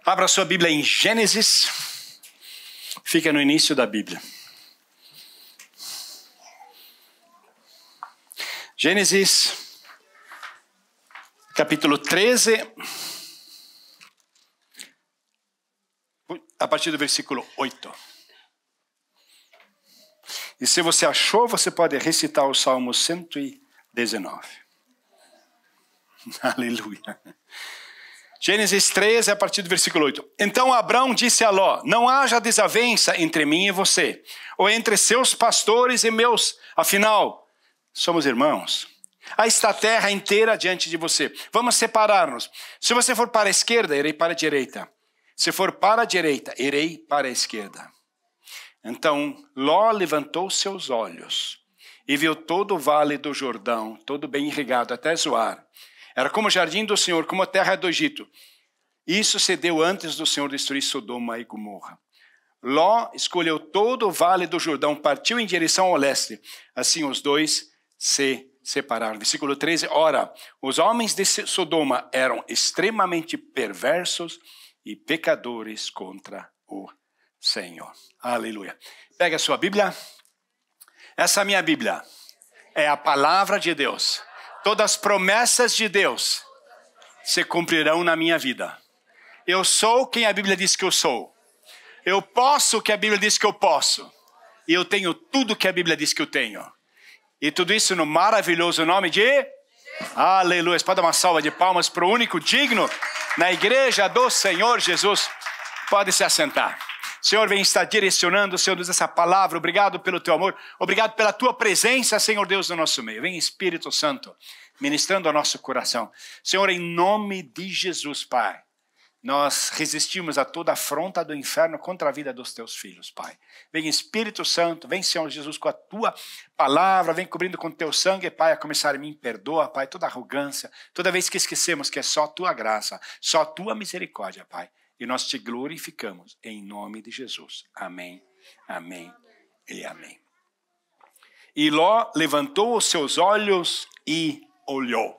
Abra sua Bíblia em Gênesis. Fica no início da Bíblia. Gênesis, capítulo 13, a partir do versículo 8. E se você achou, você pode recitar o Salmo 119. Aleluia. Gênesis 13, a partir do versículo 8. Então Abrão disse a Ló: não haja desavença entre mim e você, ou entre seus pastores e meus, afinal, somos irmãos. Aí está a terra inteira diante de você. Vamos separar-nos. Se você for para a esquerda, irei para a direita. Se for para a direita, irei para a esquerda. Então Ló levantou seus olhos e viu todo o vale do Jordão, todo bem irrigado até Zoar. Era como o jardim do Senhor, como a terra do Egito. Isso se deu antes do Senhor destruir Sodoma e Gomorra. Ló escolheu todo o vale do Jordão, partiu em direção ao leste. Assim os dois se separaram. Versículo 13. Ora, os homens de Sodoma eram extremamente perversos e pecadores contra o Senhor. Aleluia. Pega a sua Bíblia. Essa é a minha Bíblia. É a palavra de Deus. Todas as promessas de Deus se cumprirão na minha vida. Eu sou quem a Bíblia diz que eu sou. Eu posso o que a Bíblia diz que eu posso. E eu tenho tudo que a Bíblia diz que eu tenho. E tudo isso no maravilhoso nome de Aleluia. Pode dar uma salva de palmas para o único digno na igreja do Senhor Jesus. Pode se assentar. Senhor, vem estar direcionando, Senhor Deus, essa palavra. Obrigado pelo teu amor. Obrigado pela tua presença, Senhor Deus, no nosso meio. Vem Espírito Santo, ministrando ao nosso coração. Senhor, em nome de Jesus, Pai, nós resistimos a toda afronta do inferno contra a vida dos teus filhos, Pai. Vem Espírito Santo, vem Senhor Jesus com a tua palavra, vem cobrindo com teu sangue, Pai, a começar em mim, perdoa, Pai, toda arrogância, toda vez que esquecemos que é só tua graça, só tua misericórdia, Pai. E nós te glorificamos em nome de Jesus. Amém, amém e amém. E Ló levantou os seus olhos e olhou.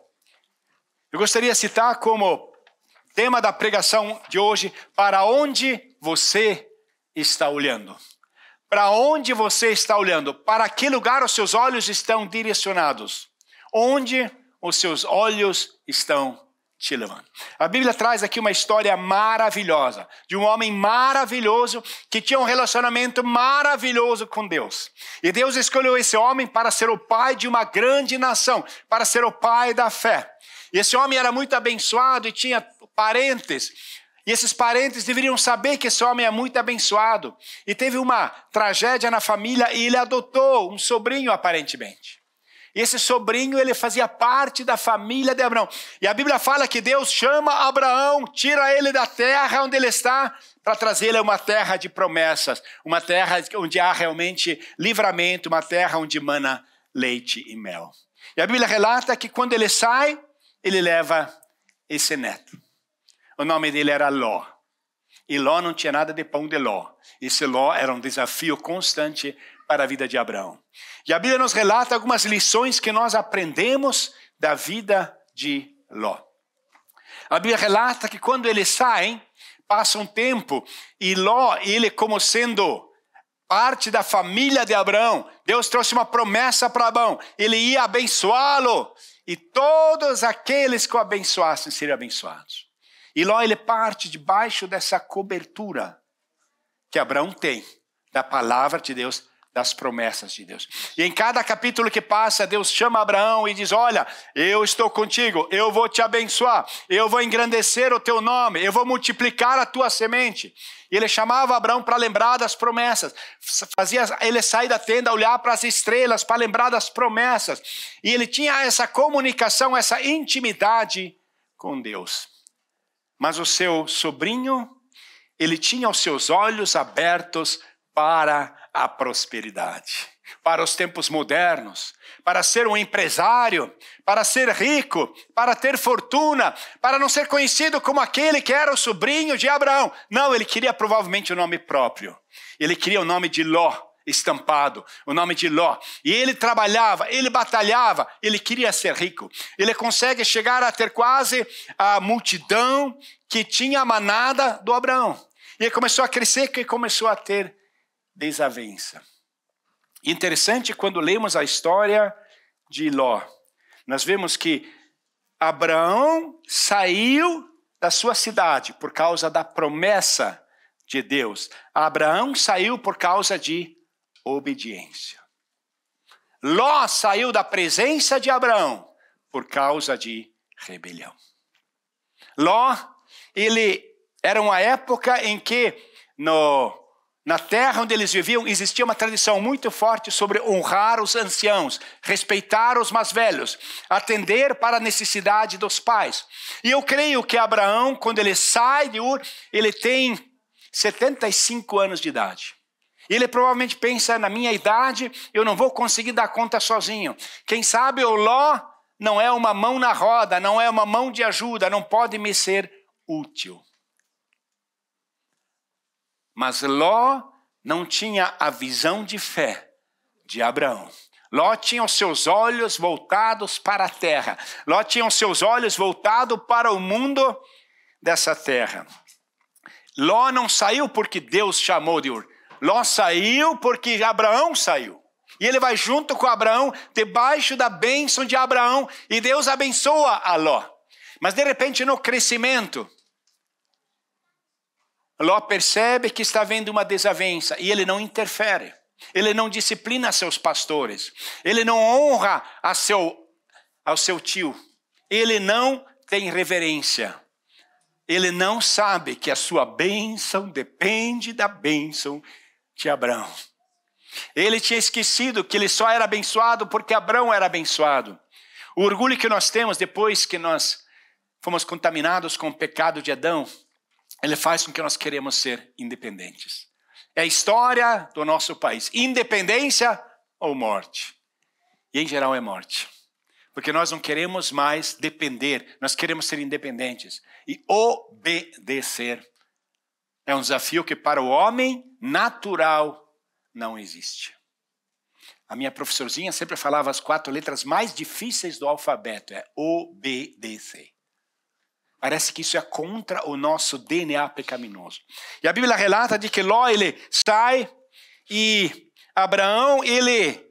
Eu gostaria de citar como tema da pregação de hoje: para onde você está olhando? Para onde você está olhando? Para que lugar os seus olhos estão direcionados? Onde os seus olhos estão te levando? A Bíblia traz aqui uma história maravilhosa de um homem maravilhoso que tinha um relacionamento maravilhoso com Deus. E Deus escolheu esse homem para ser o pai de uma grande nação, para ser o pai da fé. E esse homem era muito abençoado e tinha parentes. E esses parentes deveriam saber que esse homem é muito abençoado. E teve uma tragédia na família e ele adotou um sobrinho aparentemente. E esse sobrinho, ele fazia parte da família de Abraão. E a Bíblia fala que Deus chama Abraão, tira ele da terra onde ele está, para trazer ele a uma terra de promessas, uma terra onde há realmente livramento, uma terra onde mana leite e mel. E a Bíblia relata que quando ele sai, ele leva esse neto. O nome dele era Ló. E Ló não tinha nada de pão de Ló. Esse Ló era um desafio constante para a vida de Abraão. E a Bíblia nos relata algumas lições que nós aprendemos da vida de Ló. A Bíblia relata que quando eles saem, passa um tempo, e Ló, ele como sendo parte da família de Abraão, Deus trouxe uma promessa para Abraão, ele ia abençoá-lo, e todos aqueles que o abençoassem seriam abençoados. E Ló, ele parte debaixo dessa cobertura que Abraão tem, da palavra de Deus, das promessas de Deus. E em cada capítulo que passa, Deus chama Abraão e diz: olha, eu estou contigo, eu vou te abençoar, eu vou engrandecer o teu nome, eu vou multiplicar a tua semente. E ele chamava Abraão para lembrar das promessas, fazia ele sair da tenda, olhar para as estrelas, para lembrar das promessas. E ele tinha essa comunicação, essa intimidade com Deus. Mas o seu sobrinho, ele tinha os seus olhos abertos para a prosperidade, para os tempos modernos, para ser um empresário, para ser rico, para ter fortuna, para não ser conhecido como aquele que era o sobrinho de Abraão. Não, ele queria provavelmente o nome próprio. Ele queria o nome de Ló. estampado, o nome de Ló. E ele trabalhava, ele batalhava, ele queria ser rico. Ele consegue chegar a ter quase a multidão que tinha a manada do Abraão. E ele começou a crescer e começou a ter desavença. Interessante, quando lemos a história de Ló, nós vemos que Abraão saiu da sua cidade por causa da promessa de Deus. Abraão saiu por causa de obediência. Ló saiu da presença de Abraão por causa de rebelião. Ló, ele era uma época em que na terra onde eles viviam existia uma tradição muito forte sobre honrar os anciãos, respeitar os mais velhos, atender para a necessidade dos pais. E eu creio que Abraão, quando ele sai de Ur, ele tem 75 anos de idade. Ele provavelmente pensa, na minha idade, eu não vou conseguir dar conta sozinho. Quem sabe o Ló não é uma mão na roda, não é uma mão de ajuda, não pode me ser útil. Mas Ló não tinha a visão de fé de Abraão. Ló tinha os seus olhos voltados para a terra. Ló tinha os seus olhos voltados para o mundo dessa terra. Ló não saiu porque Deus chamou de Ur. Ló saiu porque Abraão saiu. E ele vai junto com Abraão, debaixo da bênção de Abraão. E Deus abençoa a Ló. Mas de repente no crescimento, Ló percebe que está havendo uma desavença e ele não interfere. Ele não disciplina seus pastores. Ele não honra ao seu tio. Ele não tem reverência. Ele não sabe que a sua bênção depende da bênção de Abraão. Ele tinha esquecido que ele só era abençoado porque Abraão era abençoado. O orgulho que nós temos depois que nós fomos contaminados com o pecado de Adão, ele faz com que nós queremos ser independentes. É a história do nosso país. Independência ou morte. E em geral é morte. Porque nós não queremos mais depender. Nós queremos ser independentes. E obedecer é um desafio que para o homem natural não existe. A minha professorzinha sempre falava as 4 letras mais difíceis do alfabeto. É obedecer. Parece que isso é contra o nosso DNA pecaminoso. E a Bíblia relata de que Ló, ele sai e Abraão, ele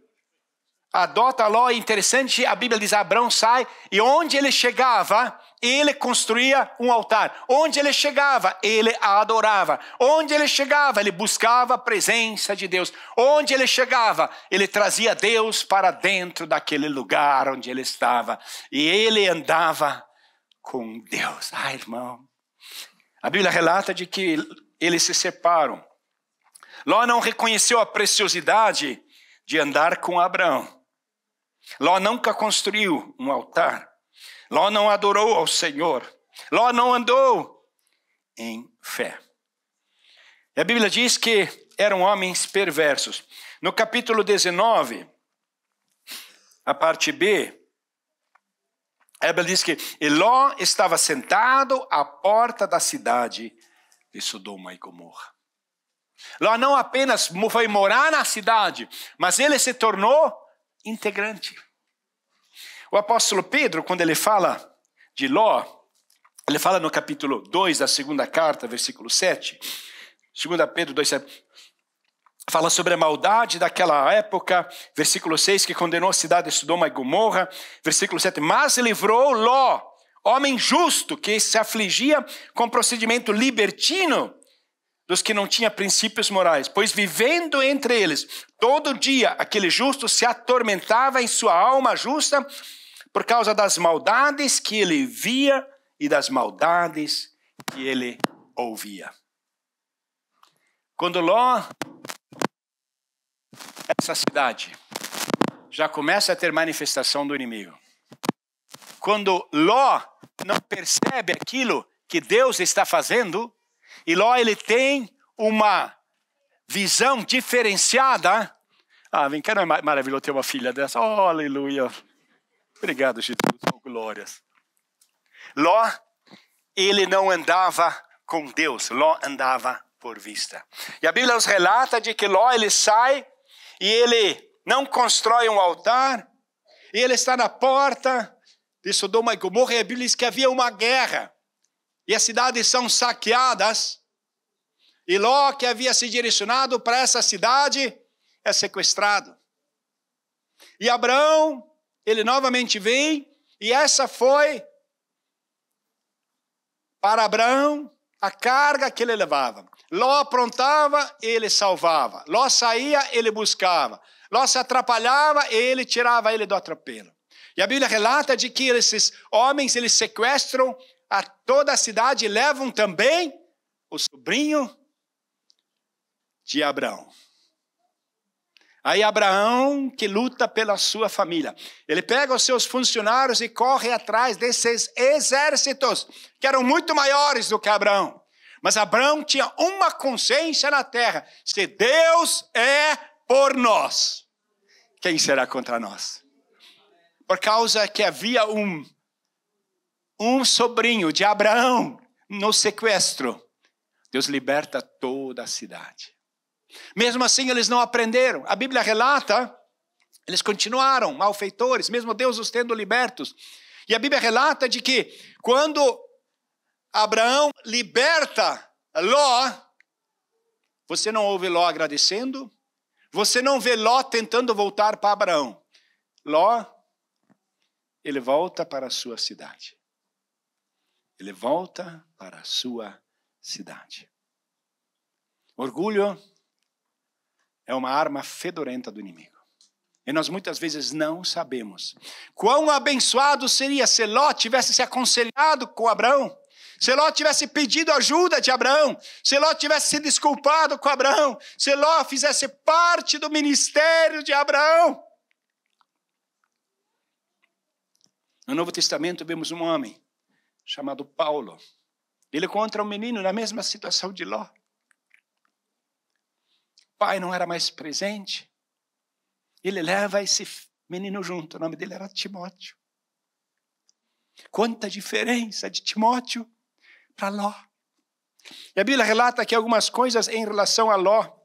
adota Ló. É interessante, a Bíblia diz, Abraão sai e onde ele chegava, ele construía um altar. Onde ele chegava, ele a adorava. Onde ele chegava, ele buscava a presença de Deus. Onde ele chegava, ele trazia Deus para dentro daquele lugar onde ele estava. E ele andava com Deus. Irmão. A Bíblia relata de que eles se separam. Ló não reconheceu a preciosidade de andar com Abraão. Ló nunca construiu um altar. Ló não adorou ao Senhor. Ló não andou em fé. E a Bíblia diz que eram homens perversos. No capítulo 19, a parte B, a Bíblia diz que Ló estava sentado à porta da cidade de Sodoma e Gomorra. Ló não apenas foi morar na cidade, mas ele se tornou integrante. O apóstolo Pedro, quando ele fala de Ló, ele fala no capítulo 2 da segunda carta, versículo 7. 2 Pedro 2, 7. Fala sobre a maldade daquela época, versículo 6, que condenou a cidade de Sodoma e Gomorra, versículo 7, mas livrou Ló, homem justo, que se afligia com procedimento libertino dos que não tinham princípios morais, pois vivendo entre eles, todo dia aquele justo se atormentava em sua alma justa por causa das maldades que ele via e das maldades que ele ouvia. Quando Ló, essa cidade já começa a ter manifestação do inimigo. Quando Ló não percebe aquilo que Deus está fazendo, e Ló ele tem uma visão diferenciada. Vem cá, não é maravilhoso ter uma filha dessa? Oh, aleluia. Obrigado, Jesus. Oh, glórias. Ló, ele não andava com Deus. Ló andava por vista. E a Bíblia nos relata de que Ló, ele sai e ele não constrói um altar, e ele está na porta de Sodoma e Gomorra, e a Bíblia diz que havia uma guerra, e as cidades são saqueadas, e Ló, que havia se direcionado para essa cidade, é sequestrado. E Abraão, ele novamente vem, e essa foi para Abraão a carga que ele levava. Ló aprontava, ele salvava. Ló saía, ele buscava. Ló se atrapalhava, ele tirava ele do atropelo. E a Bíblia relata de que esses homens, eles sequestram a toda a cidade e levam também o sobrinho de Abraão. Aí Abraão, que luta pela sua família, ele pega os seus funcionários e corre atrás desses exércitos, que eram muito maiores do que Abraão. Mas Abraão tinha uma consciência na terra: se Deus é por nós, quem será contra nós? Por causa que havia um sobrinho de Abraão no sequestro, Deus liberta toda a cidade. Mesmo assim, eles não aprenderam. A Bíblia relata, eles continuaram malfeitores, mesmo Deus os tendo libertos. E a Bíblia relata de que quando Abraão liberta Ló, você não ouve Ló agradecendo, você não vê Ló tentando voltar para Abraão. Ló, ele volta para a sua cidade. Ele volta para a sua cidade. Orgulho é uma arma fedorenta do inimigo. E nós muitas vezes não sabemos quão abençoado seria se Ló tivesse se aconselhado com Abraão, se Ló tivesse pedido ajuda de Abraão, se Ló tivesse se desculpado com Abraão, se Ló fizesse parte do ministério de Abraão. No Novo Testamento vemos um homem chamado Paulo. Ele encontra um menino na mesma situação de Ló. O pai não era mais presente. Ele leva esse menino junto. O nome dele era Timóteo. Quanta diferença de Timóteo para Ló. E a Bíblia relata aqui algumas coisas em relação a Ló.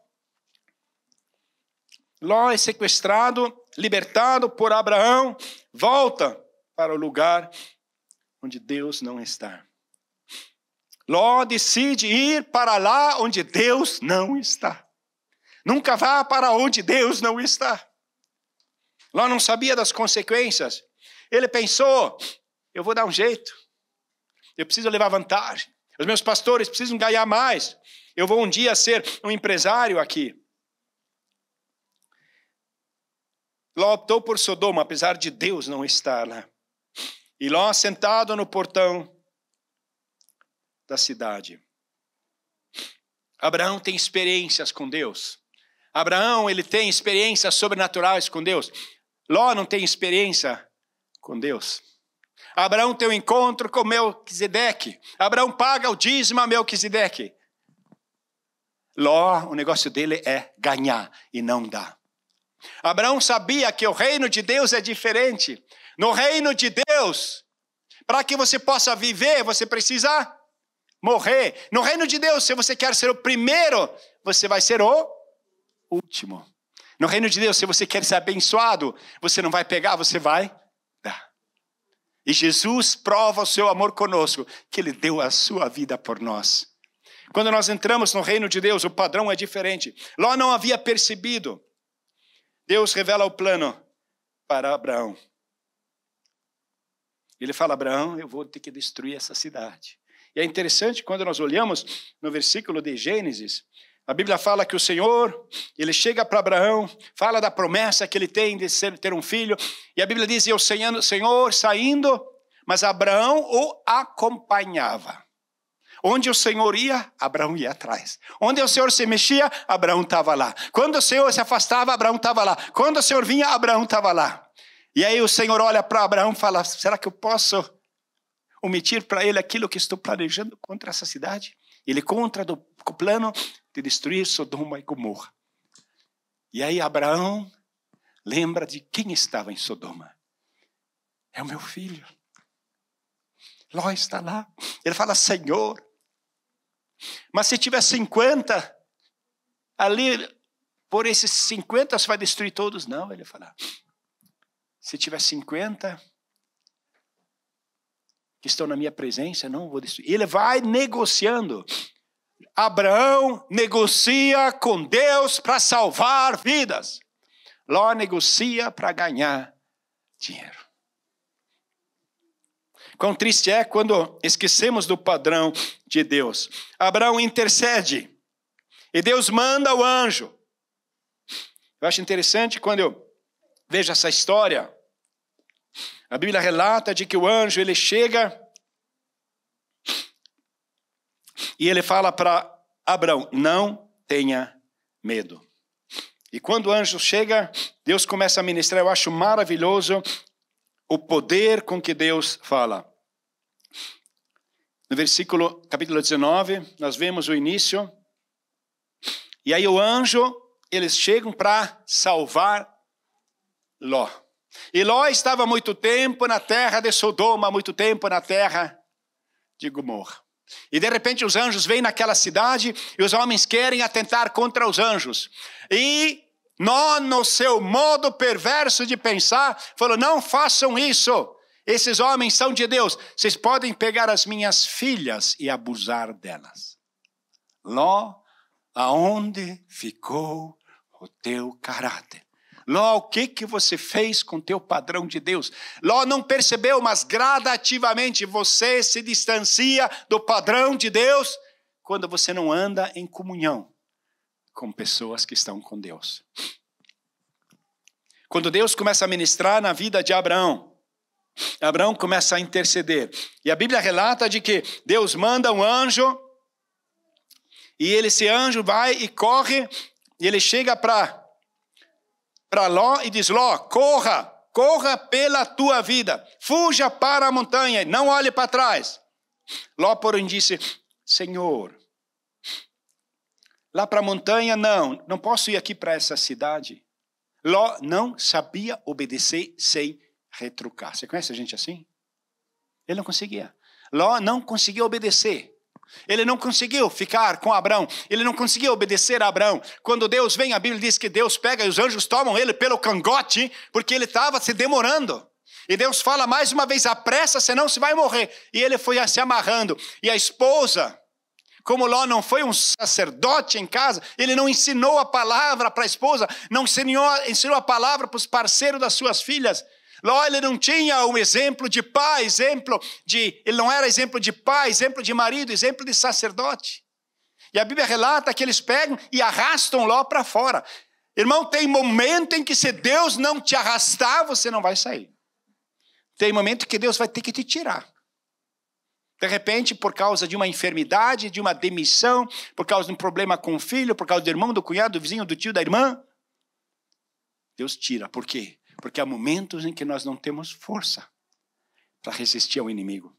Ló é sequestrado, libertado por Abraão, volta para o lugar onde Deus não está. Ló decide ir para lá onde Deus não está. Nunca vá para onde Deus não está. Ló não sabia das consequências. Ele pensou: eu vou dar um jeito. Eu preciso levar vantagem. Os meus pastores precisam ganhar mais. Eu vou um dia ser um empresário aqui. Ló optou por Sodoma, apesar de Deus não estar lá. E Ló sentado no portão da cidade. Abraão tem experiências com Deus. Abraão, ele tem experiências sobrenaturais com Deus. Ló não tem experiência com Deus. Abraão tem um encontro com Melquisedeque. Abraão paga o dízimo a Melquisedeque. Ló, o negócio dele é ganhar e não dar. Abraão sabia que o reino de Deus é diferente. No reino de Deus, para que você possa viver, você precisa morrer. No reino de Deus, se você quer ser o primeiro, você vai ser o último. No reino de Deus, se você quer ser abençoado, você não vai pegar, você vai dar. E Jesus prova o seu amor conosco, que Ele deu a sua vida por nós. Quando nós entramos no reino de Deus, o padrão é diferente. Ló não havia percebido. Deus revela o plano para Abraão. Ele fala: Abraão, eu vou ter que destruir essa cidade. E é interessante, quando nós olhamos no versículo de Gênesis, a Bíblia fala que o Senhor, ele chega para Abraão, fala da promessa que ele tem de ter um filho, e a Bíblia diz: e o Senhor saindo, mas Abraão o acompanhava. Onde o Senhor ia, Abraão ia atrás. Onde o Senhor se mexia, Abraão estava lá. Quando o Senhor se afastava, Abraão estava lá. Quando o Senhor vinha, Abraão estava lá. E aí o Senhor olha para Abraão e fala: será que eu posso omitir para ele aquilo que estou planejando contra essa cidade? Ele contra o plano de destruir Sodoma e Gomorra. E aí Abraão lembra de quem estava em Sodoma. É o meu filho. Ló está lá. Ele fala: Senhor, mas se tiver 50 ali por esses 50 você vai destruir todos? Não, ele fala, se tiver 50 que estão na minha presença, não vou destruir. Ele vai negociando. Abraão negocia com Deus para salvar vidas. Ló negocia para ganhar dinheiro. Quão triste é quando esquecemos do padrão de Deus. Abraão intercede e Deus manda o anjo. Eu acho interessante quando eu vejo essa história. A Bíblia relata de que o anjo ele chega e ele fala para Abraão, não tenha medo. E quando o anjo chega, Deus começa a ministrar. Eu acho maravilhoso o poder com que Deus fala. No versículo, capítulo 19, nós vemos o início. E aí o anjo, eles chegam para salvar Ló. E Ló estava há muito tempo na terra de Sodoma, há muito tempo na terra de Gomorra. E de repente os anjos vêm naquela cidade e os homens querem atentar contra os anjos. E Ló, no seu modo perverso de pensar, falou, não façam isso. Esses homens são de Deus. Vocês podem pegar as minhas filhas e abusar delas. Ló, aonde ficou o teu caráter? Ló, o que você fez com teu padrão de Deus? Ló não percebeu, mas gradativamente você se distancia do padrão de Deus quando você não anda em comunhão com pessoas que estão com Deus. Quando Deus começa a ministrar na vida de Abraão, Abraão começa a interceder. E a Bíblia relata de que Deus manda um anjo, e esse anjo vai e corre, e ele chega para Ló e diz, Ló, corra pela tua vida, fuja para a montanha, não olhe para trás. Ló, porém, disse, Senhor, lá para a montanha, não posso ir aqui para essa cidade. Ló não sabia obedecer sem retrucar. Você conhece gente assim? Ele não conseguia. Ló não conseguia obedecer. Ele não conseguiu ficar com Abraão. Ele não conseguiu obedecer a Abraão. Quando Deus vem, a Bíblia diz que Deus pega e os anjos tomam ele pelo cangote, porque ele estava se demorando. E Deus fala mais uma vez, apressa, senão você vai morrer. E ele foi se amarrando. E a esposa, como Ló não foi um sacerdote em casa, ele não ensinou a palavra para a esposa, não ensinou a palavra para os parceiros das suas filhas. Ló, ele não tinha um exemplo de pai, ele não era exemplo de pai, exemplo de marido, exemplo de sacerdote. E a Bíblia relata que eles pegam e arrastam Ló para fora. Irmão, tem momento em que se Deus não te arrastar, você não vai sair. Tem momento que Deus vai ter que te tirar. De repente, por causa de uma enfermidade, de uma demissão, por causa de um problema com o filho, por causa do irmão, do cunhado, do vizinho, do tio, da irmã, Deus tira. Por quê? Porque há momentos em que nós não temos força para resistir ao inimigo.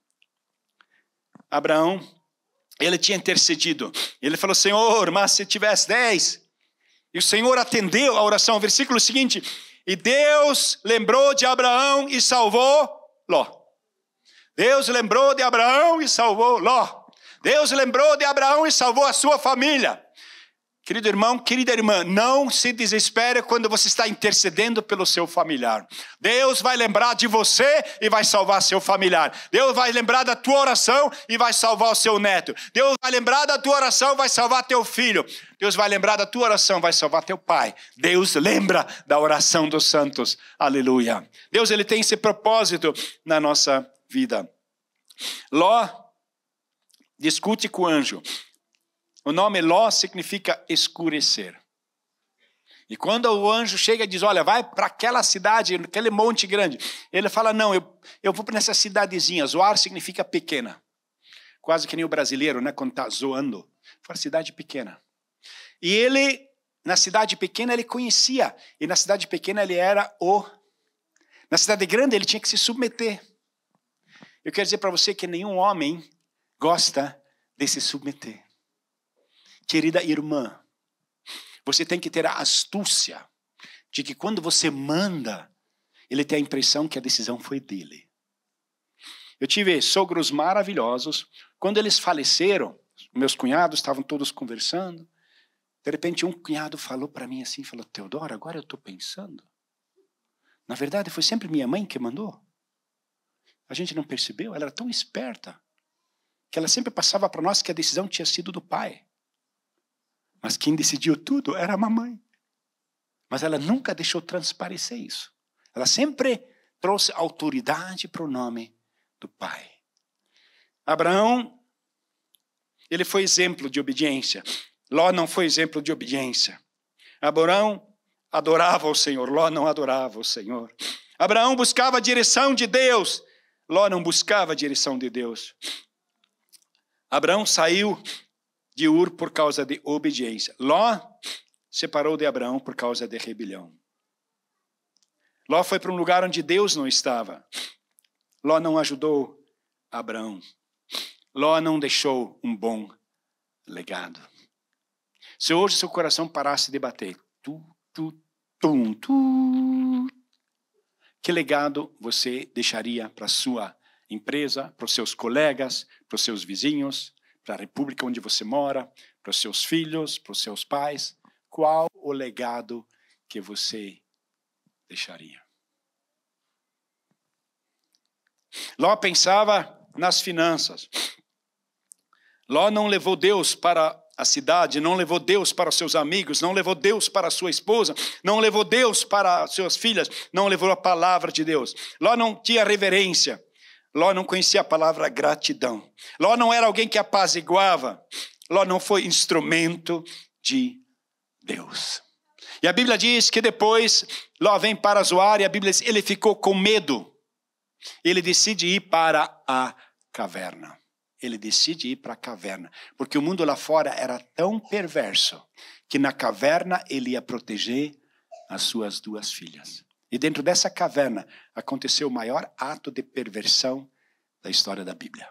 Abraão, ele tinha intercedido. Ele falou, Senhor, mas se tivesse 10. E o Senhor atendeu a oração. Versículo seguinte. E Deus lembrou de Abraão e salvou Ló. Deus lembrou de Abraão e salvou Ló. Deus lembrou de Abraão e salvou a sua família. Querido irmão, querida irmã, não se desespere quando você está intercedendo pelo seu familiar. Deus vai lembrar de você e vai salvar seu familiar. Deus vai lembrar da tua oração e vai salvar o seu neto. Deus vai lembrar da tua oração e vai salvar teu filho. Deus vai lembrar da tua oração e vai salvar teu pai. Deus lembra da oração dos santos. Aleluia. Deus, ele tem esse propósito na nossa vida. Ló discute com o anjo. O nome Ló significa escurecer. E quando o anjo chega e diz, olha, vai para aquela cidade, aquele monte grande. Ele fala, não, eu vou para essa cidadezinha. Zoar significa pequena. Quase que nem o brasileiro, né, quando está zoando. Foi uma cidade pequena. E ele, na cidade pequena, ele conhecia. E na cidade pequena ele era Na cidade grande ele tinha que se submeter. Eu quero dizer para você que nenhum homem gosta de se submeter. Querida irmã, você tem que ter a astúcia de que quando você manda, ele tem a impressão que a decisão foi dele. Eu tive sogros maravilhosos. Quando eles faleceram, meus cunhados estavam todos conversando. De repente um cunhado falou para mim assim, falou, Teodoro, agora eu estou pensando. Na verdade foi sempre minha mãe que mandou. A gente não percebeu, ela era tão esperta, que ela sempre passava para nós que a decisão tinha sido do pai. Mas quem decidiu tudo era a mamãe. Mas ela nunca deixou transparecer isso. Ela sempre trouxe autoridade para o nome do pai. Abraão, ele foi exemplo de obediência. Ló não foi exemplo de obediência. Abraão adorava o Senhor, Ló não adorava o Senhor. Abraão buscava a direção de Deus, Ló não buscava a direção de Deus. Abraão saiu de Ur por causa de obediência. Ló separou de Abraão por causa de rebelião. Ló foi para um lugar onde Deus não estava. Ló não ajudou Abraão. Ló não deixou um bom legado. Se hoje seu coração parasse de bater, que legado você deixaria para a sua empresa, para os seus colegas, para os seus vizinhos, para a república onde você mora, para os seus filhos, para os seus pais? Qual o legado que você deixaria? Ló pensava nas finanças. Ló não levou Deus para a cidade, não levou Deus para os seus amigos, não levou Deus para a sua esposa, não levou Deus para as suas filhas, não levou a palavra de Deus. Ló não tinha reverência. Ló não conhecia a palavra gratidão. Ló não era alguém que apaziguava. Ló não foi instrumento de Deus. E a Bíblia diz que depois Ló vem para Zoar e a Bíblia diz que ele ficou com medo. Ele decide ir para a caverna. Ele decide ir para a caverna. Porque o mundo lá fora era tão perverso que na caverna ele ia proteger as suas duas filhas. E dentro dessa caverna aconteceu o maior ato de perversão da história da Bíblia.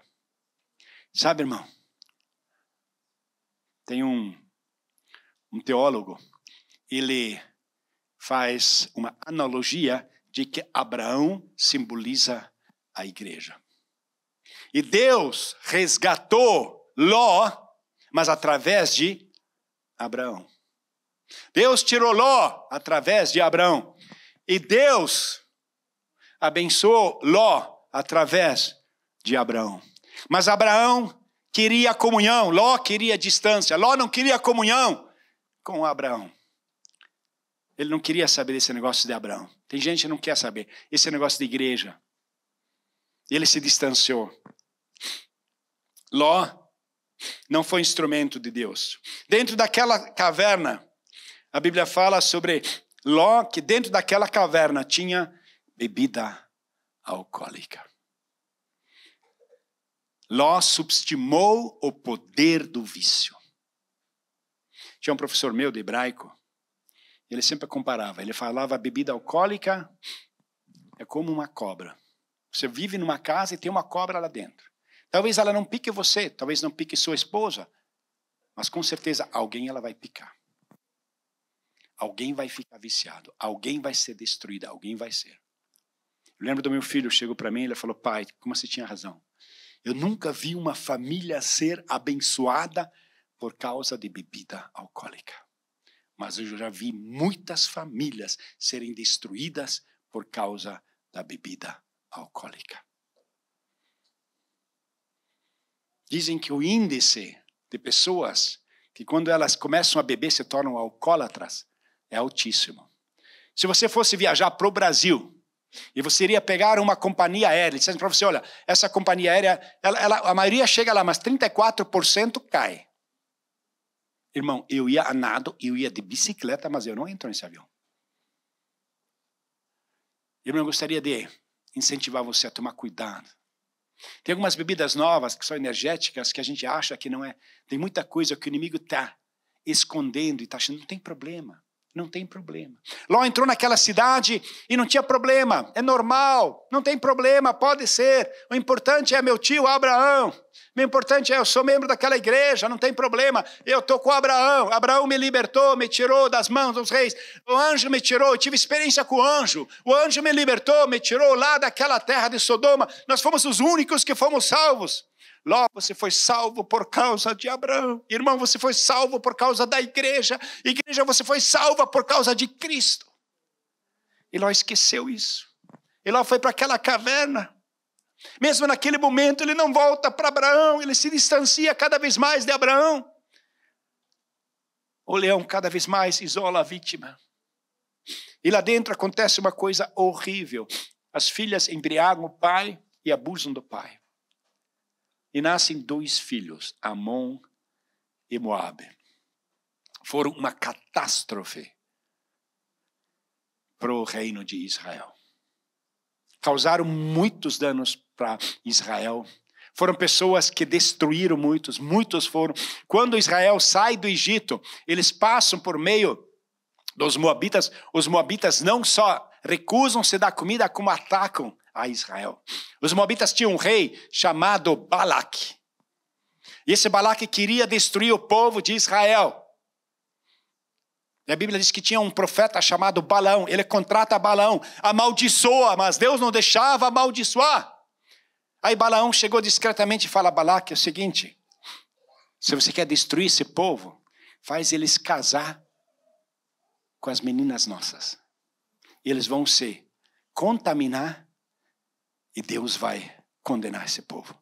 Sabe, irmão? Tem um teólogo, ele faz uma analogia de que Abraão simboliza a igreja. E Deus resgatou Ló, mas através de Abraão. Deus tirou Ló através de Abraão. E Deus abençoou Ló através de Abraão. Mas Abraão queria comunhão, Ló queria distância. Ló não queria comunhão com Abraão. Ele não queria saber desse negócio de Abraão. Tem gente que não quer saber. Esse negócio de igreja. Ele se distanciou. Ló não foi instrumento de Deus. Dentro daquela caverna, a Bíblia fala sobre Ló, que dentro daquela caverna tinha bebida alcoólica. Ló subestimou o poder do vício. Tinha um professor meu de hebraico, ele sempre comparava, ele falava: a bebida alcoólica é como uma cobra. Você vive numa casa e tem uma cobra lá dentro. Talvez ela não pique você, talvez não pique sua esposa, mas com certeza alguém ela vai picar. Alguém vai ficar viciado, alguém vai ser destruído, alguém vai ser. Eu lembro do meu filho, chegou para mim e ele falou: pai, como você tinha razão. Eu nunca vi uma família ser abençoada por causa de bebida alcoólica. Mas eu já vi muitas famílias serem destruídas por causa da bebida alcoólica. Dizem que o índice de pessoas que quando elas começam a beber se tornam alcoólatras é altíssimo. Se você fosse viajar para o Brasil e você iria pegar uma companhia aérea, dizendo para você: olha, essa companhia aérea, a maioria chega lá, mas 34% cai. Irmão, eu ia a nado, eu ia de bicicleta, mas eu não entro nesse avião. Irmão, eu gostaria de incentivar você a tomar cuidado. Tem algumas bebidas novas que são energéticas que a gente acha que não é. Tem muita coisa que o inimigo está escondendo e está achando: não tem problema. Não tem problema. Ló entrou naquela cidade e não tinha problema. É normal, não tem problema, pode ser. O importante é meu tio Abraão. O importante é eu sou membro daquela igreja, não tem problema. Eu estou com Abraão. Abraão me libertou, me tirou das mãos dos reis. O anjo me tirou, eu tive experiência com o anjo. O anjo me libertou, me tirou lá daquela terra de Sodoma. Nós fomos os únicos que fomos salvos. Ló, você foi salvo por causa de Abraão. Irmão, você foi salvo por causa da igreja. Igreja, você foi salva por causa de Cristo. E Ló esqueceu isso. E Ló foi para aquela caverna. Mesmo naquele momento, ele não volta para Abraão. Ele se distancia cada vez mais de Abraão. O leão cada vez mais isola a vítima. E lá dentro acontece uma coisa horrível. As filhas embriagam o pai e abusam do pai. E nascem 2 filhos, Amon e Moabe. Foram uma catástrofe para o reino de Israel. Causaram muitos danos para Israel. Foram pessoas que destruíram muitos foram. Quando Israel sai do Egito, eles passam por meio dos moabitas. Os moabitas não só recusam-se da comida, como atacam a Israel. Os moabitas tinham um rei chamado Balaque. E esse Balaque queria destruir o povo de Israel. E a Bíblia diz que tinha um profeta chamado Balaão. Ele contrata Balaão, amaldiçoa, mas Deus não deixava amaldiçoar. Aí Balaão chegou discretamente e fala a Balaque o seguinte: se você quer destruir esse povo, faz eles casar com as meninas nossas. E eles vão se contaminar e Deus vai condenar esse povo.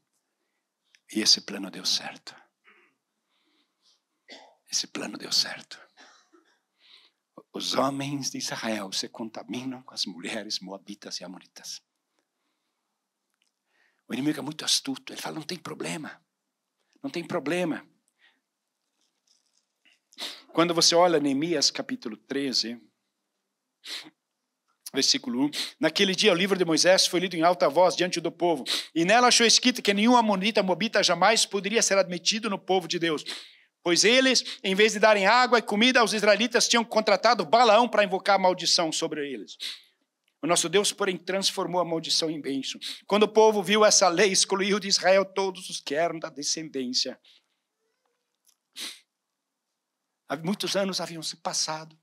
E esse plano deu certo. Esse plano deu certo. Os homens de Israel se contaminam com as mulheres moabitas e amonitas. O inimigo é muito astuto. Ele fala, não tem problema. Não tem problema. Quando você olha Neemias capítulo 13, versículo 1. Naquele dia o livro de Moisés foi lido em alta voz diante do povo. E nela achou escrito que nenhum amonita, moabita jamais poderia ser admitido no povo de Deus. Pois eles, em vez de darem água e comida aos israelitas, tinham contratado Balaão para invocar a maldição sobre eles. O nosso Deus, porém, transformou a maldição em bênção. Quando o povo viu essa lei, excluiu de Israel todos os que eram da descendência. Muitos anos haviam se passado.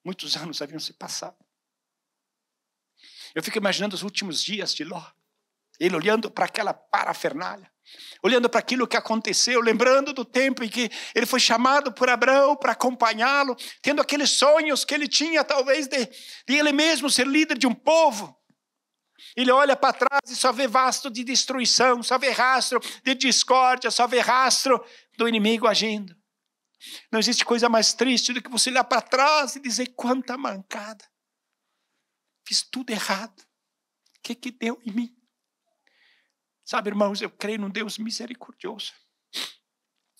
Muitos anos haviam se passado. Eu fico imaginando os últimos dias de Ló. Ele olhando para aquela parafernália. Olhando para aquilo que aconteceu. Lembrando do tempo em que ele foi chamado por Abraão para acompanhá-lo. Tendo aqueles sonhos que ele tinha, talvez, de ele mesmo ser líder de um povo. Ele olha para trás e só vê vasto de destruição. Só vê rastro de discórdia. Só vê rastro do inimigo agindo. Não existe coisa mais triste do que você olhar para trás e dizer quanta mancada. Fiz tudo errado. O que deu em mim? Sabe, irmãos, eu creio num Deus misericordioso.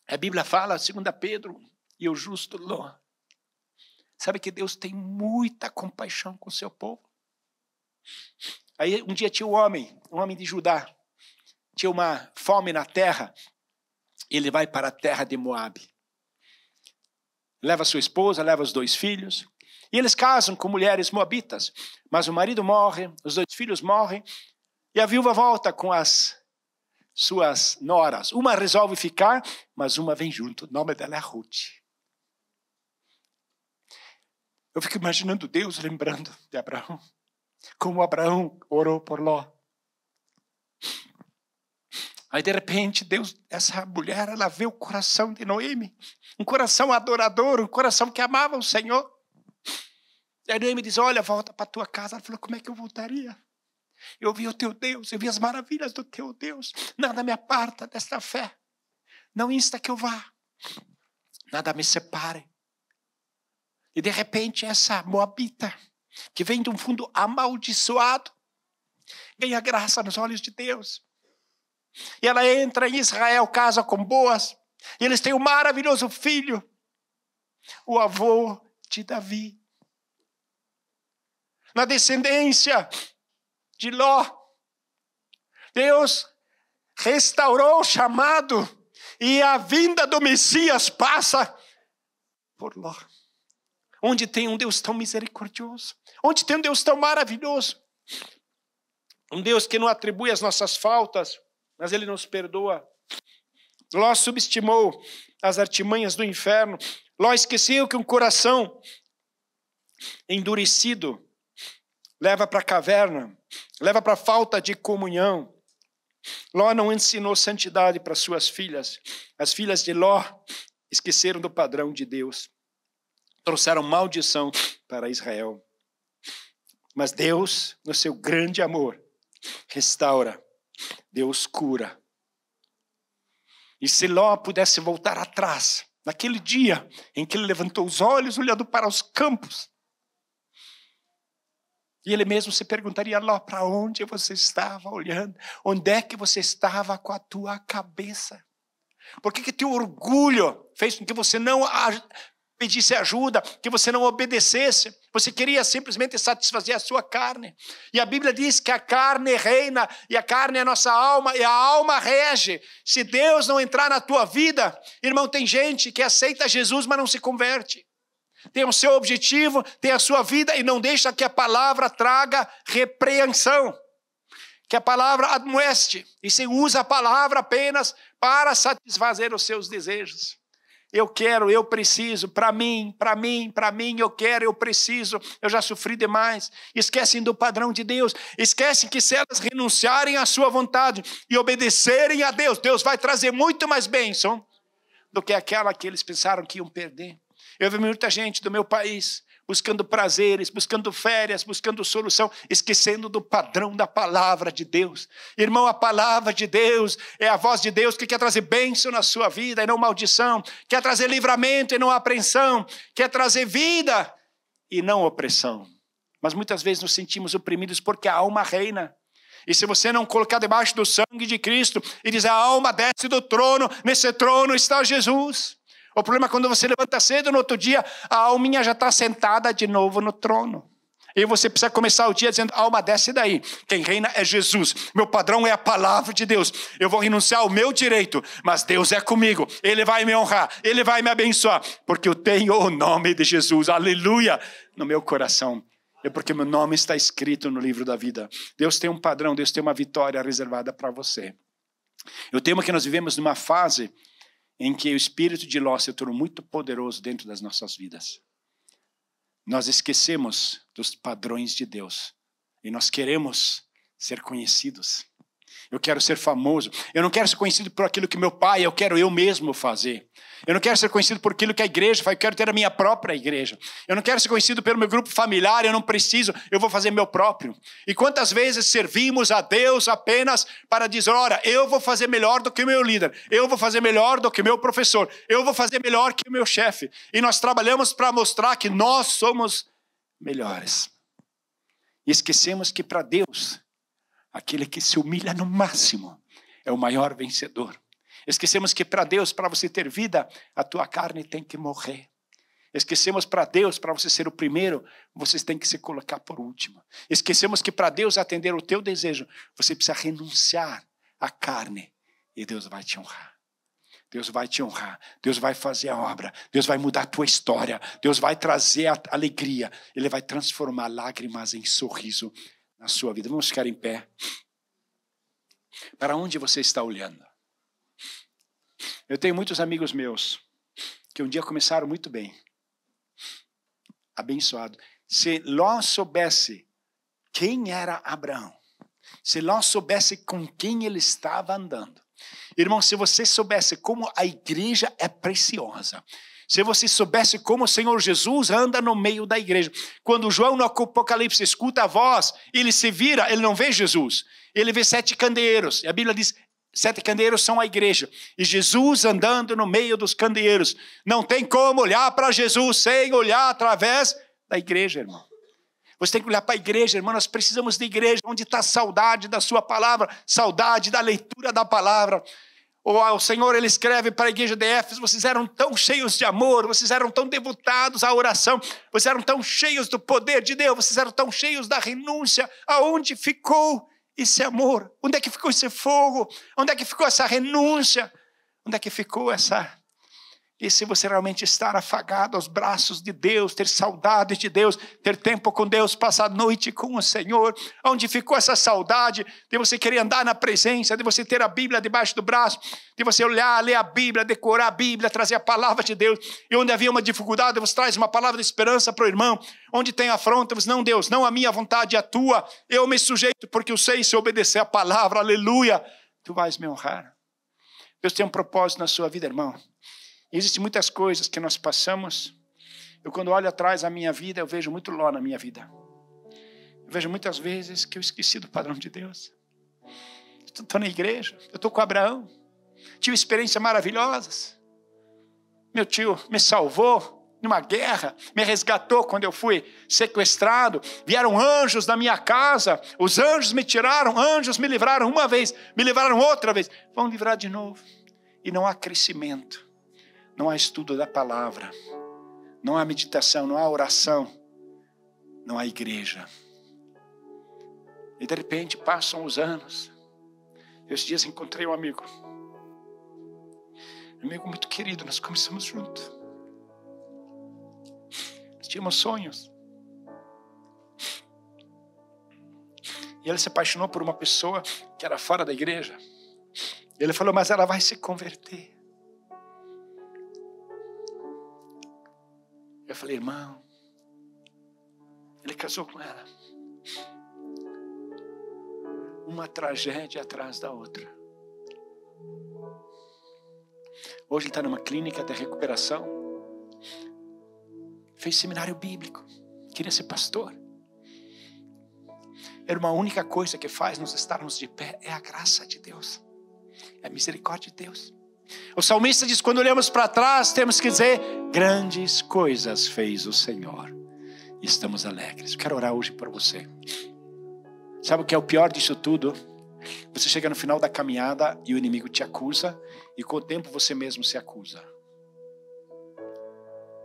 A Bíblia fala, 2 Pedro, e o justo Ló. Sabe que Deus tem muita compaixão com o seu povo? Aí um dia tinha um homem de Judá. Tinha uma fome na terra. Ele vai para a terra de Moabe. Leva sua esposa, leva os 2 filhos. E eles casam com mulheres moabitas. Mas o marido morre, os 2 filhos morrem. E a viúva volta com as suas noras. Uma resolve ficar, mas uma vem junto. O nome dela é Ruth. Eu fico imaginando Deus lembrando de Abraão. Como Abraão orou por Ló. Aí de repente Deus, essa mulher, ela vê o coração de Noemi. Um coração adorador, um coração que amava o Senhor. E aí Noemi diz, olha, volta para a tua casa. Ela falou, como é que eu voltaria? Eu vi o teu Deus, eu vi as maravilhas do teu Deus. Nada me aparta desta fé. Não insta que eu vá. Nada me separe. E de repente essa moabita, que vem de um fundo amaldiçoado, ganha graça nos olhos de Deus. E ela entra em Israel, casa com Boaz. E eles têm um maravilhoso filho, o avô de Davi. Na descendência de Ló, Deus restaurou o chamado e a vinda do Messias passa por Ló. Onde tem um Deus tão misericordioso, onde tem um Deus tão maravilhoso, um Deus que não atribui as nossas faltas, mas Ele nos perdoa. Ló subestimou as artimanhas do inferno. Ló esqueceu que um coração endurecido leva para a caverna, leva para a falta de comunhão. Ló não ensinou santidade para suas filhas. As filhas de Ló esqueceram do padrão de Deus. Trouxeram maldição para Israel. Mas Deus, no seu grande amor, restaura. Deus cura. E se Ló pudesse voltar atrás, naquele dia em que ele levantou os olhos olhando para os campos, e ele mesmo se perguntaria: Ló, para onde você estava olhando? Onde é que você estava com a tua cabeça? Por que teu orgulho fez com que você não pedisse ajuda, que você não obedecesse? Você queria simplesmente satisfazer a sua carne. E a Bíblia diz que a carne reina, e a carne é a nossa alma, e a alma rege. Se Deus não entrar na tua vida, irmão, tem gente que aceita Jesus, mas não se converte. Tem o seu objetivo, tem a sua vida, e não deixa que a palavra traga repreensão. Que a palavra admoeste, e se usa a palavra apenas para satisfazer os seus desejos. Eu quero, eu preciso, para mim, eu quero, eu preciso, eu já sofri demais. Esquecem do padrão de Deus, esquecem que se elas renunciarem à sua vontade e obedecerem a Deus, Deus vai trazer muito mais bênção do que aquela que eles pensaram que iam perder. Eu vi muita gente do meu país buscando prazeres, buscando férias, buscando solução, esquecendo do padrão da palavra de Deus. Irmão, a palavra de Deus é a voz de Deus que quer trazer bênção na sua vida e não maldição, quer trazer livramento e não apreensão, quer trazer vida e não opressão. Mas muitas vezes nos sentimos oprimidos porque a alma reina. E se você não colocar debaixo do sangue de Cristo e dizer: a alma desce do trono, nesse trono está Jesus. O problema é quando você levanta cedo, no outro dia, a alminha já está sentada de novo no trono. E você precisa começar o dia dizendo: alma, desce daí. Quem reina é Jesus. Meu padrão é a palavra de Deus. Eu vou renunciar ao meu direito, mas Deus é comigo. Ele vai me honrar, Ele vai me abençoar, porque eu tenho o nome de Jesus, aleluia, no meu coração. É porque meu nome está escrito no livro da vida. Deus tem um padrão, Deus tem uma vitória reservada para você. Eu temo que nós vivemos numa fase em que o espírito de Ló se tornou muito poderoso dentro das nossas vidas. Nós esquecemos dos padrões de Deus. E nós queremos ser conhecidos. Eu quero ser famoso. Eu não quero ser conhecido por aquilo que meu pai, eu quero eu mesmo fazer. Eu não quero ser conhecido por aquilo que a igreja faz, eu quero ter a minha própria igreja. Eu não quero ser conhecido pelo meu grupo familiar, eu não preciso, eu vou fazer meu próprio. E quantas vezes servimos a Deus apenas para dizer: ora, eu vou fazer melhor do que o meu líder, eu vou fazer melhor do que o meu professor, eu vou fazer melhor que o meu chefe. E nós trabalhamos para mostrar que nós somos melhores. E esquecemos que para Deus, aquele que se humilha no máximo é o maior vencedor. Esquecemos que para Deus, para você ter vida, a tua carne tem que morrer. Esquecemos para Deus, para você ser o primeiro, você tem que se colocar por último. Esquecemos que para Deus atender o teu desejo, você precisa renunciar à carne e Deus vai te honrar. Deus vai te honrar, Deus vai fazer a obra, Deus vai mudar a tua história, Deus vai trazer a alegria, Ele vai transformar lágrimas em sorriso na sua vida. Vamos ficar em pé. Para onde você está olhando? Eu tenho muitos amigos meus que um dia começaram muito bem, abençoado. Se Ló soubesse quem era Abraão, se Ló soubesse com quem ele estava andando, irmão, se você soubesse como a igreja é preciosa, se você soubesse como o Senhor Jesus anda no meio da igreja. Quando João no Apocalipse escuta a voz, ele se vira, ele não vê Jesus. Ele vê 7 candeeiros. E a Bíblia diz: 7 candeeiros são a igreja. E Jesus andando no meio dos candeeiros. Não tem como olhar para Jesus sem olhar através da igreja, irmão. Você tem que olhar para a igreja, irmão. Nós precisamos de igreja onde está a saudade da sua palavra, saudade da leitura da palavra. O Senhor, Ele escreve para a igreja de Éfeso: vocês eram tão cheios de amor, vocês eram tão devotados à oração, vocês eram tão cheios do poder de Deus, vocês eram tão cheios da renúncia. Aonde ficou esse amor? Onde é que ficou esse fogo? Onde é que ficou essa renúncia? Onde é que ficou essa... E se você realmente estar afagado aos braços de Deus, ter saudade de Deus, ter tempo com Deus, passar a noite com o Senhor, onde ficou essa saudade de você querer andar na presença, de você ter a Bíblia debaixo do braço, de você olhar, ler a Bíblia, decorar a Bíblia, trazer a palavra de Deus, e onde havia uma dificuldade, você traz uma palavra de esperança para o irmão, onde tem afronta, você: não, Deus, não a minha vontade, a tua, eu me sujeito, porque eu sei se obedecer a palavra, aleluia, Tu vais me honrar. Deus tem um propósito na sua vida, irmão. E existem muitas coisas que nós passamos. Eu, quando olho atrás da minha vida, eu vejo muito Ló na minha vida. Eu vejo muitas vezes que eu esqueci do padrão de Deus. Estou na igreja, eu estou com Abraão. Tive experiências maravilhosas. Meu tio me salvou numa guerra, me resgatou quando eu fui sequestrado. Vieram anjos na minha casa. Os anjos me tiraram, anjos me livraram uma vez, me livraram outra vez. Vão livrar de novo. E não há crescimento, não há estudo da palavra, não há meditação, não há oração, não há igreja. E de repente passam os anos. Esses dias encontrei um amigo muito querido, nós começamos juntos. Nós tínhamos sonhos. E ele se apaixonou por uma pessoa que era fora da igreja. Ele falou, mas ela vai se converter. Eu falei, irmão, ele casou com ela. Uma tragédia atrás da outra. Hoje ele está numa clínica de recuperação. Fez seminário bíblico. Queria ser pastor. Irmão, a única coisa que faz nos estarmos de pé é a graça de Deus. É a misericórdia de Deus. O salmista diz, quando olhamos para trás, temos que dizer, grandes coisas fez o Senhor. E estamos alegres. Quero orar hoje por você. Sabe o que é o pior disso tudo? Você chega no final da caminhada e o inimigo te acusa. E com o tempo você mesmo se acusa.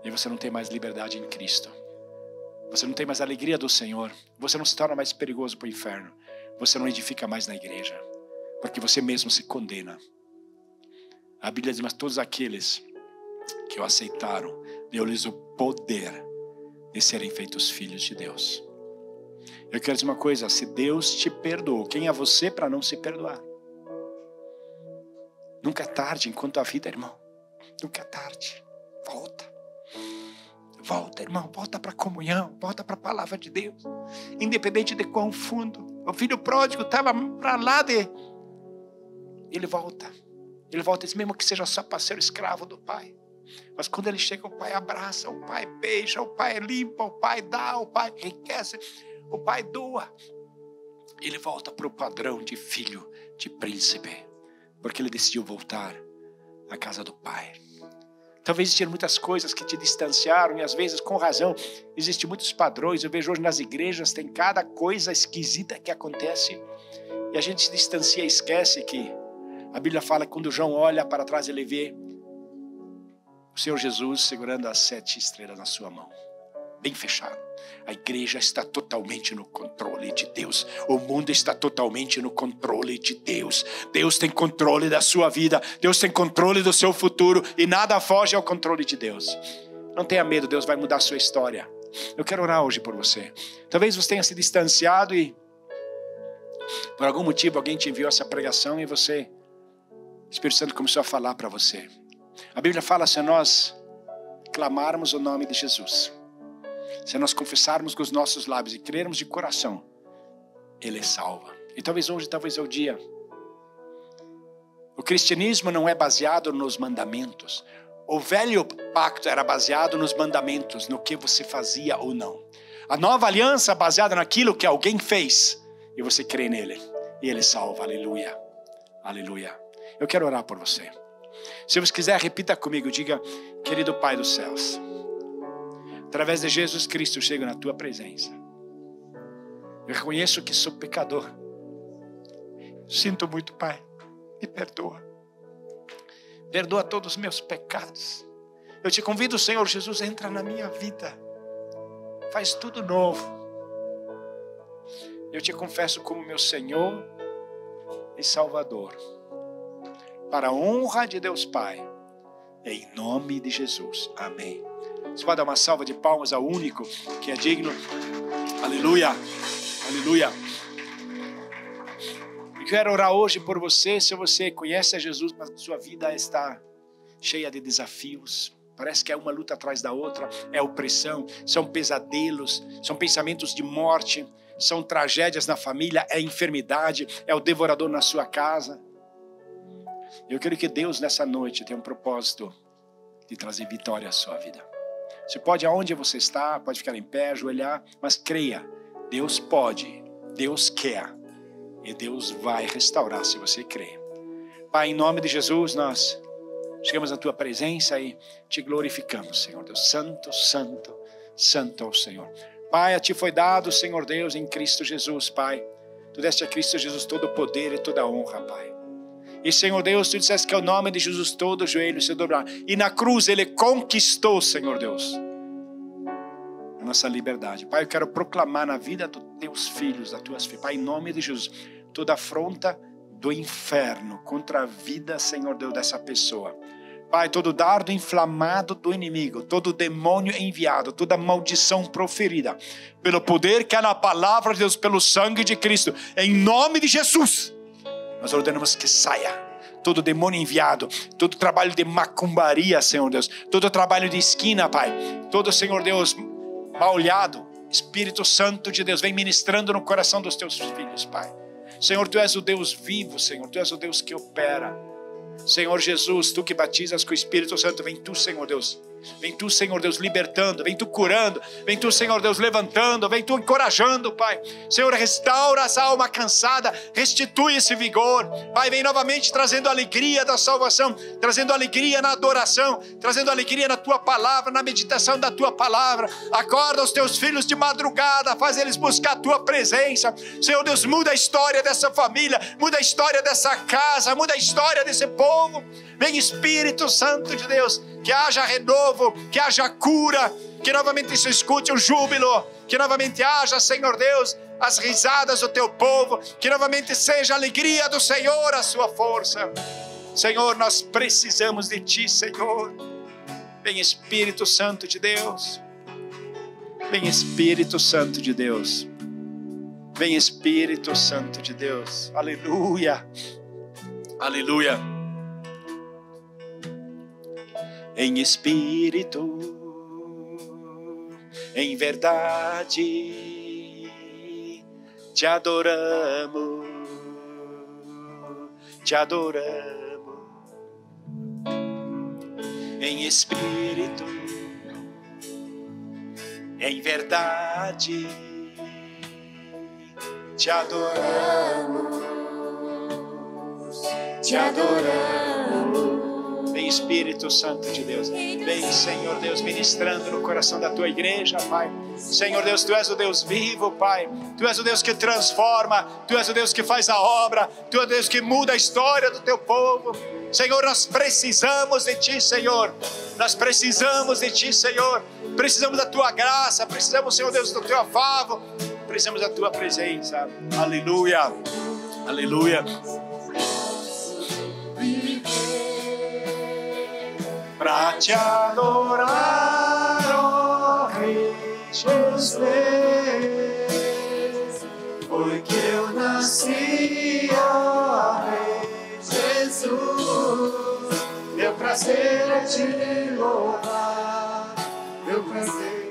E você não tem mais liberdade em Cristo. Você não tem mais a alegria do Senhor. Você não se torna mais perigoso para o inferno. Você não edifica mais na igreja. Porque você mesmo se condena. A Bíblia diz, mas todos aqueles que o aceitaram, deu-lhes o poder de serem feitos filhos de Deus. Eu quero dizer uma coisa, se Deus te perdoou, quem é você para não se perdoar? Nunca é tarde enquanto a vida, irmão. Nunca é tarde. Volta. Volta, irmão. Volta para a comunhão. Volta para a palavra de Deus. Independente de quão fundo. O filho pródigo estava para lá de... Ele volta. Ele volta, mesmo que seja só para ser o escravo do pai. Mas quando ele chega, o pai abraça, o pai beija, o pai limpa, o pai dá, o pai enriquece, o pai doa. Ele volta para o padrão de filho, de príncipe. Porque ele decidiu voltar à casa do pai. Talvez existiam muitas coisas que te distanciaram. E às vezes, com razão, existem muitos padrões. Eu vejo hoje nas igrejas, tem cada coisa esquisita que acontece. E a gente se distancia e esquece que a Bíblia fala que quando João olha para trás, ele vê o Senhor Jesus segurando as 7 estrelas na sua mão. Bem fechado. A igreja está totalmente no controle de Deus. O mundo está totalmente no controle de Deus. Deus tem controle da sua vida. Deus tem controle do seu futuro. E nada foge ao controle de Deus. Não tenha medo, Deus vai mudar a sua história. Eu quero orar hoje por você. Talvez você tenha se distanciado e por algum motivo alguém te enviou essa pregação e você... O Espírito Santo começou a falar para você. A Bíblia fala, se nós clamarmos o nome de Jesus, se nós confessarmos com os nossos lábios e crermos de coração, Ele salva. E talvez hoje, talvez é o dia. O cristianismo não é baseado nos mandamentos. O velho pacto era baseado nos mandamentos, no que você fazia ou não. A nova aliança é baseada naquilo que alguém fez e você crê nele. E Ele salva, aleluia, aleluia. Eu quero orar por você. Se você quiser, repita comigo, diga, querido Pai dos céus, através de Jesus Cristo eu chego na tua presença. Eu reconheço que sou pecador. Sinto muito, Pai, me perdoa. Perdoa todos os meus pecados. Eu te convido, Senhor Jesus, entra na minha vida. Faz tudo novo. Eu te confesso como meu Senhor e Salvador. Para a honra de Deus Pai, em nome de Jesus, amém. Você pode dar uma salva de palmas ao único que é digno, aleluia, aleluia. Eu quero orar hoje por você, se você conhece a Jesus, mas sua vida está cheia de desafios, parece que é uma luta atrás da outra, é opressão, são pesadelos, são pensamentos de morte, são tragédias na família, é enfermidade, é o devorador na sua casa. Eu quero que Deus nessa noite tenha um propósito de trazer vitória à sua vida. Você pode, aonde você está, pode ficar em pé, ajoelhar, mas creia, Deus pode, Deus quer, e Deus vai restaurar se você crer. Pai, em nome de Jesus, nós chegamos à Tua presença e Te glorificamos, Senhor Deus. Santo, Santo, Santo é o Senhor. Pai, a Ti foi dado, Senhor Deus, em Cristo Jesus, Pai. Tu deste a Cristo Jesus todo o poder e toda a honra, Pai. E, Senhor Deus, Tu disseste que é o nome de Jesus todo o joelho se dobrará. E na cruz Ele conquistou, Senhor Deus, a nossa liberdade. Pai, eu quero proclamar na vida dos Teus filhos, das Tuas filhas, Pai, em nome de Jesus, toda afronta do inferno contra a vida, Senhor Deus, dessa pessoa. Pai, todo dardo inflamado do inimigo, todo demônio enviado, toda maldição proferida, pelo poder que há na palavra de Deus, pelo sangue de Cristo, em nome de Jesus, nós ordenamos que saia. Todo demônio enviado, todo trabalho de macumbaria, Senhor Deus, todo trabalho de esquina, Pai, todo, Senhor Deus, mal olhado, Espírito Santo de Deus, vem ministrando no coração dos Teus filhos, Pai. Senhor, Tu és o Deus vivo, Senhor, Tu és o Deus que opera. Senhor Jesus, Tu que batizas com o Espírito Santo, vem Tu, Senhor Deus. Vem Tu, Senhor Deus, libertando, vem Tu curando, vem Tu, Senhor Deus, levantando, vem Tu encorajando, Pai. Senhor, restaura essa alma cansada, restitui esse vigor. Pai, vem novamente trazendo alegria da salvação, trazendo alegria na adoração, trazendo alegria na Tua palavra, na meditação da Tua palavra. Acorda os Teus filhos de madrugada, faz eles buscar a Tua presença. Senhor Deus, muda a história dessa família, muda a história dessa casa, muda a história desse povo. Vem Espírito Santo de Deus, que haja renovo, que haja cura, que novamente se escute o júbilo, que novamente haja, Senhor Deus, as risadas do Teu povo, que novamente seja a alegria do Senhor a sua força. Senhor, nós precisamos de Ti, Senhor. Vem Espírito Santo de Deus, vem Espírito Santo de Deus, vem Espírito Santo de Deus, aleluia, aleluia. Em espírito, em verdade, Te adoramos, Te adoramos. Em espírito, em verdade, Te adoramos, Te adoramos. Vem Espírito Santo de Deus, vem Senhor Deus ministrando no coração da Tua igreja, Pai. Senhor Deus, Tu és o Deus vivo, Pai. Tu és o Deus que transforma, Tu és o Deus que faz a obra, Tu és o Deus que muda a história do Teu povo. Senhor, nós precisamos de Ti, Senhor. Nós precisamos de Ti, Senhor. Precisamos da Tua graça, precisamos, Senhor Deus, do Teu afavo, precisamos da Tua presença. Aleluia, aleluia. Pra Te adorar, ó Rei Jesus, foi que eu nasci, ó Rei Jesus. Meu prazer é Te louvar, meu prazer